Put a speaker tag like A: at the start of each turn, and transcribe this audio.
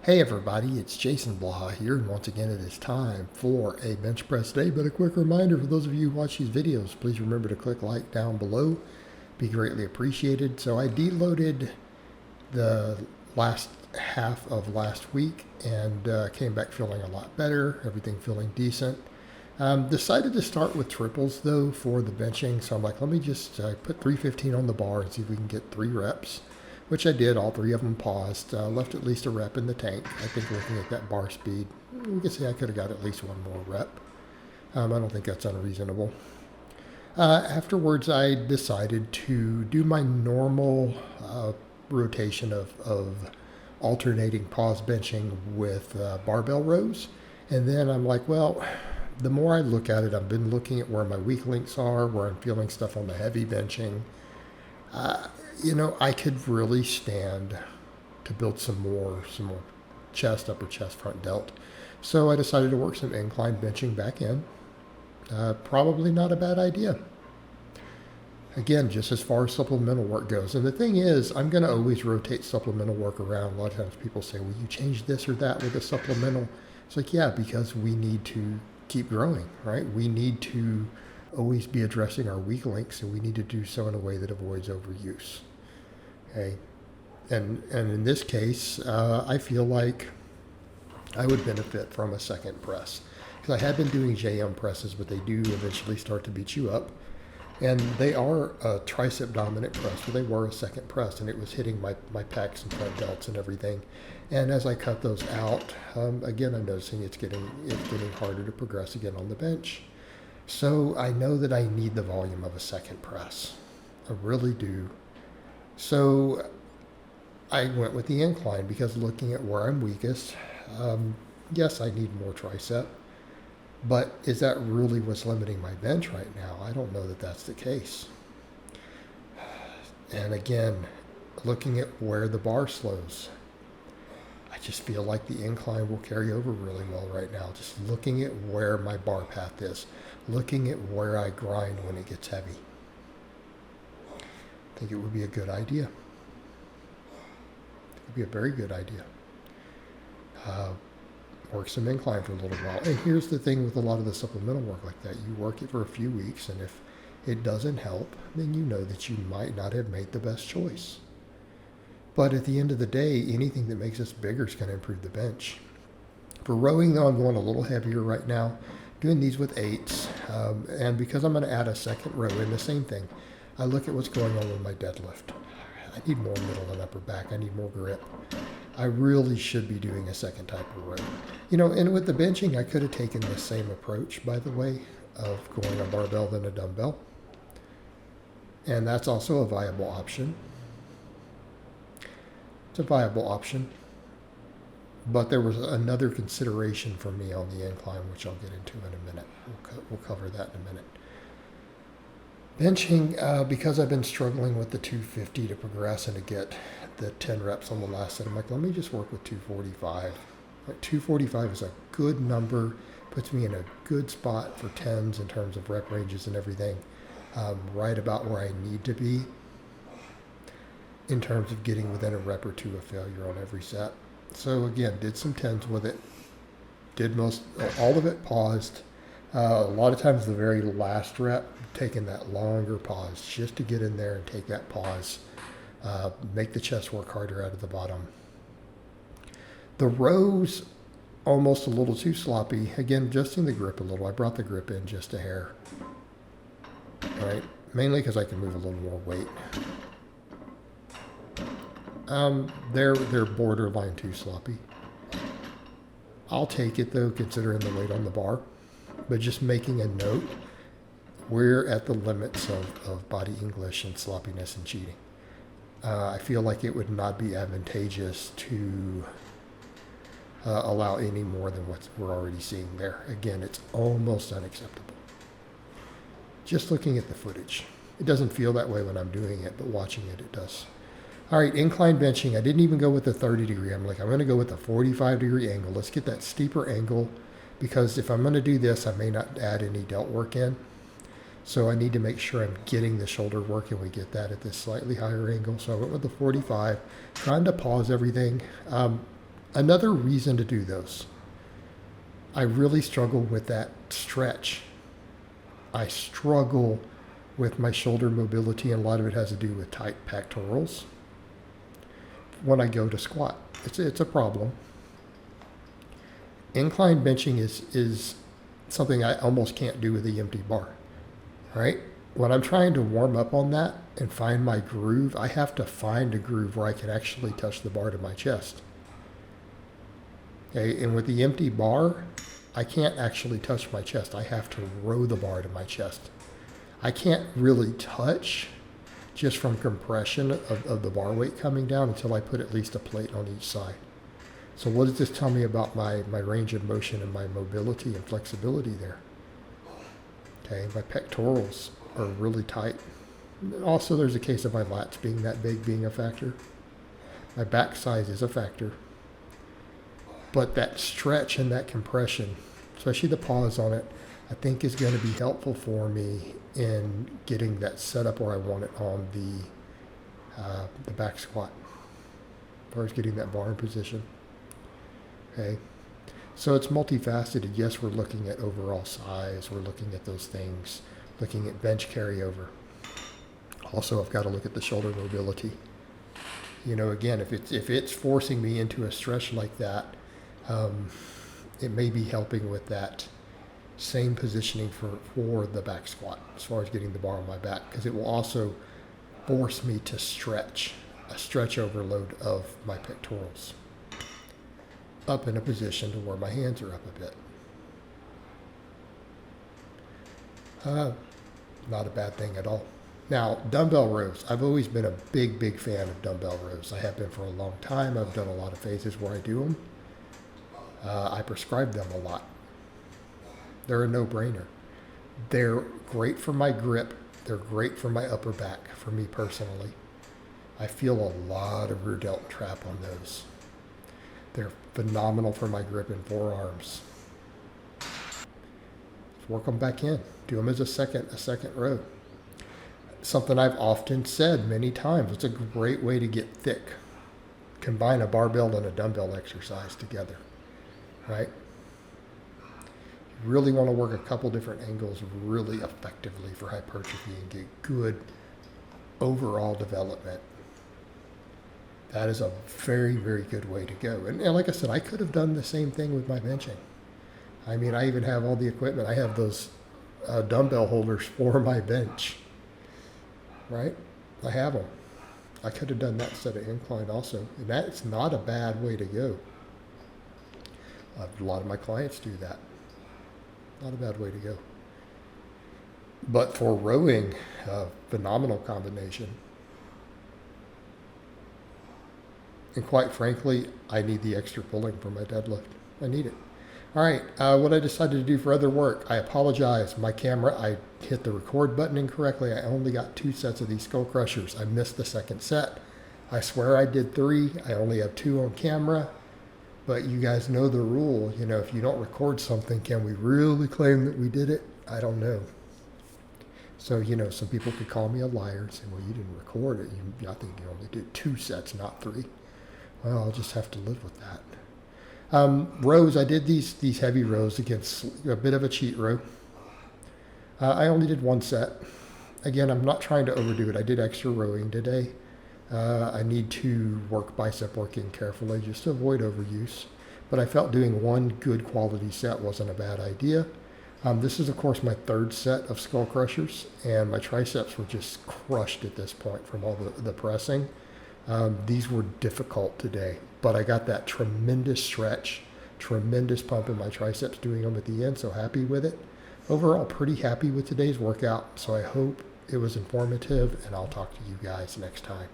A: Hey everybody, it's Jason Blaha here, and once again it is time for a bench press day. But a quick reminder for those of you who watch these videos, please remember to click like down below. Be greatly appreciated. So I deloaded the last half of last week and came back feeling a lot better, everything feeling decent. Decided to start with triples though for the benching, so I'm like, let me just put 315 on the bar and see if we can get 3 reps. Which I did, all 3 of them paused, left at least a rep in the tank. I think looking at that bar speed, we could say I could have got at least 1 more rep. I don't think that's unreasonable. Afterwards, I decided to do my normal rotation of alternating pause benching with barbell rows. And then I'm like, well, the more I look at it, I've been looking at where my weak links are, where I'm feeling stuff on the heavy benching. I could really stand to build some more chest, upper chest, front delt. So I decided to work some incline benching back in. Probably not a bad idea. Again, just as far as supplemental work goes. And the thing is, I'm going to always rotate supplemental work around. A lot of times people say, will you change this or that with a supplemental? It's like, yeah, because we need to keep growing, right? We need to always be addressing our weak links, and we need to do so in a way that avoids overuse. Okay, and in this case, I feel like I would benefit from a second press, because I have been doing JM presses, but they do eventually start to beat you up, and they are a tricep dominant press, but they were a second press, and it was hitting my pecs and front delts and everything. And as I cut those out, again, I'm noticing it's getting harder to progress again on the bench. So I know that I need the volume of a second press. I really do. So I went with the incline because looking at where I'm weakest, yes, I need more tricep. But is that really what's limiting my bench right now? I don't know that that's the case. And again, looking at where the bar slows, I just feel like the incline will carry over really well right now. Just looking at where my bar path is, looking at where I grind when it gets heavy. I think it would be a good idea. It would be a very good idea. Work some incline for a little while. And here's the thing with a lot of the supplemental work like that. You work it for a few weeks, and if it doesn't help, then you know that you might not have made the best choice. But at the end of the day, anything that makes us bigger is going to improve the bench. For rowing, though, I'm going a little heavier right now, doing these with 8s. And because I'm going to add a second row in, the same thing, I look at what's going on with my deadlift. I need more middle and upper back. I need more grip. I really should be doing a second type of row. And with the benching, I could have taken the same approach, by the way, of going a barbell than a dumbbell. And that's also a viable option. It's a viable option. But there was another consideration for me on the incline, which I'll get into in a minute. We'll cover that in a minute. Benching, because I've been struggling with the 250 to progress and to get the 10 reps on the last set, I'm like, let me just work with 245. 245 is a good number, puts me in a good spot for 10s in terms of rep ranges and everything, right about where I need to be in terms of getting within a rep or 2 of failure on every set. So again, did some 10s with it, did all of it paused. A lot of times the very last rep, taking that longer pause just to get in there and take that pause, make the chest work harder out of the bottom. The rows, almost a little too sloppy. Again, adjusting the grip a little. I brought the grip in just a hair. All right, mainly because I can move a little more weight. They're borderline too sloppy. I'll take it though, considering the weight on the bar. But just making a note, we're at the limits of body English and sloppiness and cheating. I feel like it would not be advantageous to allow any more than what we're already seeing there. Again, it's almost unacceptable. Just looking at the footage. It doesn't feel that way when I'm doing it, but watching it, it does. All right, incline benching. I didn't even go with the 30 degree. I'm going to go with the 45 degree angle. Let's get that steeper angle, because if I'm going to do this, I may not add any delt work in. So I need to make sure I'm getting the shoulder work, and we get that at this slightly higher angle. So I went with the 45, trying to pause everything. Another reason to do those, I really struggle with that stretch. I struggle with my shoulder mobility, and a lot of it has to do with tight pectorals when I go to squat. It's a problem. Incline benching is something I almost can't do with the empty bar, right? When I'm trying to warm up on that and find my groove, I have to find a groove where I can actually touch the bar to my chest. Okay, and with the empty bar, I can't actually touch my chest. I have to row the bar to my chest. I can't really touch just from compression of the bar weight coming down until I put at least a plate on each side. So what does this tell me about my range of motion and my mobility and flexibility there? Okay, my pectorals are really tight. Also, there's a case of my lats being that big being a factor. My back size is a factor. But that stretch and that compression, especially the pause on it, I think is going to be helpful for me in getting that set up where I want it on the back squat, as far as getting that bar in position. Okay, so it's multifaceted. Yes, we're looking at overall size. We're looking at those things, looking at bench carryover. Also, I've got to look at the shoulder mobility. You know, again, if it's forcing me into a stretch like that, it may be helping with that same positioning for the back squat as far as getting the bar on my back, because it will also force me to stretch, a stretch overload of my pectorals up in a position to where my hands are up a bit. Not a bad thing at all. Now, dumbbell rows. I've always been a big fan of dumbbell rows. I have been for a long time. I've done a lot of phases where I do them. I prescribe them a lot. They're a no-brainer. They're great for my grip. They're great for my upper back, for me personally. I feel a lot of rear delt trap on those. They're phenomenal for my grip and forearms. Let's work them back in. Do them as a second row. Something I've often said many times. It's a great way to get thick. Combine a barbell and a dumbbell exercise together, right? You really want to work a couple different angles really effectively for hypertrophy and get good overall development. That is a very good way to go. And like I said, I could have done the same thing with my benching. I mean, I even have all the equipment. I have those dumbbell holders for my bench, right? I have them. I could have done that instead of incline also. And that's not a bad way to go. A lot of my clients do that. Not a bad way to go. But for rowing, phenomenal combination. And quite frankly, I need the extra pulling for my deadlift. I need it. All right, what I decided to do for other work, I apologize. My camera, I hit the record button incorrectly. I only got 2 sets of these Skullcrushers. I missed the second set. I swear I did 3. I only have 2 on camera. But you guys know the rule. You know, if you don't record something, can we really claim that we did it? I don't know. So, you know, some people could call me a liar and say, well, you didn't record it. I think you only did 2 sets, not 3. Well, I'll just have to live with that. Rows, I did these heavy rows against a bit of a cheat row. I only did 1 set. Again, I'm not trying to overdo it. I did extra rowing today. I need to work bicep working carefully just to avoid overuse. But I felt doing 1 good quality set wasn't a bad idea. This is, of course, my 3rd set of Skullcrushers, and my triceps were just crushed at this point from all the pressing. These were difficult today, but I got that tremendous stretch, tremendous pump in my triceps doing them at the end, so happy with it. Overall, pretty happy with today's workout, so I hope it was informative, and I'll talk to you guys next time.